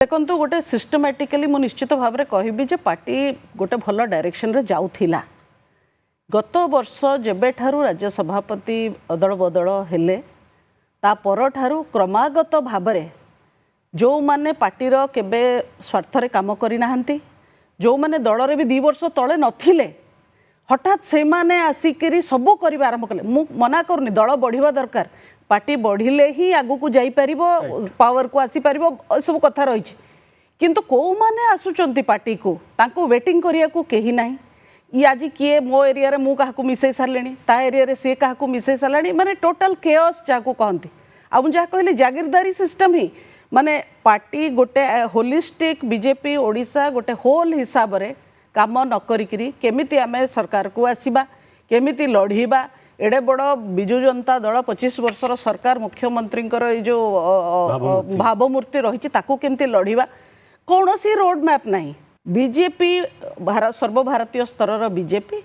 देखो गोटे सिस्टमैटिकली मु निश्चित भाव में कहबी जे पार्टी गोटे भल डायरेक्शन रे जाउथिला। गत वर्ष जेबे ठारू राज्य सभापति अदल बदल हेले ता पर ठारू क्रमागत भाव में जो माने पार्टीर केबे स्वार्थरे काम करि नाहंती, जो माने दल रे भी 2 वर्ष तले नथिले हठात से माने आसिकरी सबू करबा आरंभ कले। मु मना करनी दल बढ़िबा दरकार, पार्टी बढ़िले ही आगु को जाई परिबो, पावर को आसी परिबो, सब कथा रही। किंतु को माने आसुचंती पार्टी को तांको वेटिंग करिया को केही नाही। ई आज किए मो एरिया रे मु काहाकू मिसई सारलेनी, ता एरिया रे से काहाकू मिसई सारलानी, माने टोटल केओस जाको कहंती। आ मु जा कहले जागीरदारी सिस्टम ही माने पार्टी गोटे होलिस्टिक बीजेपी ओडिशा गोटे होल हिसाब रे काम न करिकरी केमिति आमे सरकार को आसीबा, केमिति लढ़ीबा। एडे बड़ बिजु जनता दल 25 वर्षर सरकार मुख्यमंत्री जो भावमूर्ति रही ताकू केमती लढ़ीबा, कौन सी रोड मैप नहीं। बीजेपी भारत सर्वभारतीय स्तर बीजेपी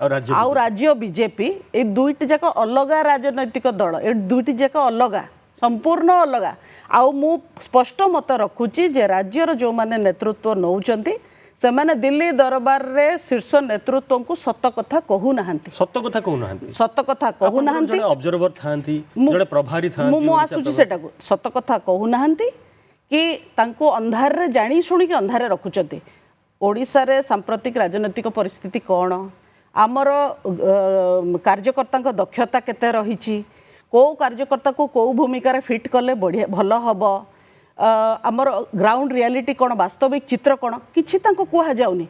आउ राज्य बीजेपी ए दुईटी जाक अलग राजनैतिक दल, ए दुईटी जाक अलग संपूर्ण अलग। आउ मु स्पष्ट मत रखुची जे राज्यर जो माने नेतृत्व नौचंती से माने दिल्ली दरबार रे शीर्ष नेतृत्व को सत कथा कहू नाहंती, सत कथा कहू नाहंती ऑब्जर्वर थांती जड़े प्रभारी थांती मु आसुची सेटा को सत कथा कहू नाहंती कि तांको अंधार रे जानी सुनी के अंधार रे रखुचंती। ओडिसा रे सांप्रतिक राजनैतिक परिस्थिति कोन, आमर कार्यकर्ता दक्षता केते रहिछि, को कार्यकर्ता को को भूमिका रे फिट कले बढ़िया भल हबो, आमर ग्राउंड रियलिटी कौन, वास्तविक चित्र कौन, किछि तांको कुहा जाउनी,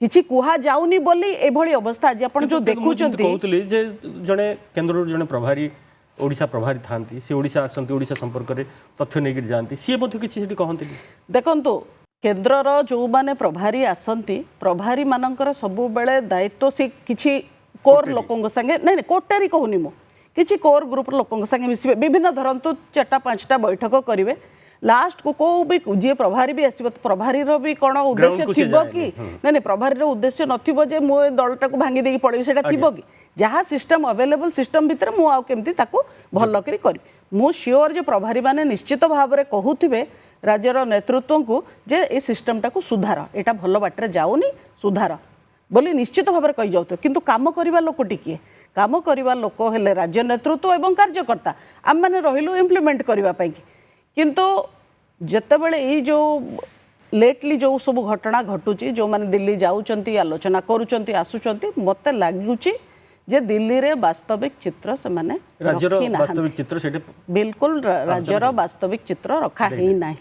किछि कुहा जाउनी बोली एभली अवस्था आज आपण जो देखुचंती। कहतली जे जने केंद्र जने प्रभारी ओडिशा प्रभारी थांती, से ओडिशा आसंती, ओडिशा संपर्क रे तथ्य नेगिर जानती, सी मध्ये किछि सेठी कहंती। देखंतु केंद्रर जो माने प्रभारी आसंती, प्रभारी मानकर सबु बेले दायित्व से किछि कोर लोकंग संगे नहीं कोटेरी कहूनी मो, किछि कोर ग्रुप लोकंग संगे मिसिबे, विभिन्न धरंतु 4-5टा बैठक करिवे। लास्ट को भी जी प्रभारी भी आसब, प्रभारी भी कौन उद्देश्य थिबो कि नहीं, प्रभारी उद्देश्य नथिबो जे मो दलटा को भांगी देकी पड़े, सेटा थिबो कि जहाँ सिस्टम अवेलेबल सिस्टम भितर मु आउ केमती ताको भल करी करी। मु श्योर जे प्रभारी माने निश्चित भाव में कहूथिबे राज्यर नेतृत्व को जे ए सिस्टमटा को सुधार, एटा भल बाटरे जाउनी, सुधार बोली निश्चित भाव में कही जाउतो। किंतु काम करिबा लोक टिके, काम करिबा लोक हेले राज्य नेतृत्व एवं कार्यकर्ता, आम माने रहिलु इम्प्लीमेंट करिबा पई। किंतु जेतेबेले ये जो लेटली जो सब घटना घटुची, जो माने दिल्ली जाउचंती, आलोचना करूचंती, आसुचंती, मते लागुची जे दिल्ली रे वास्तविक चित्र से माने राज्यर वास्तविक चित्र सेटे बिल्कुल राज्यर वास्तविक चित्र रखा ही नाही।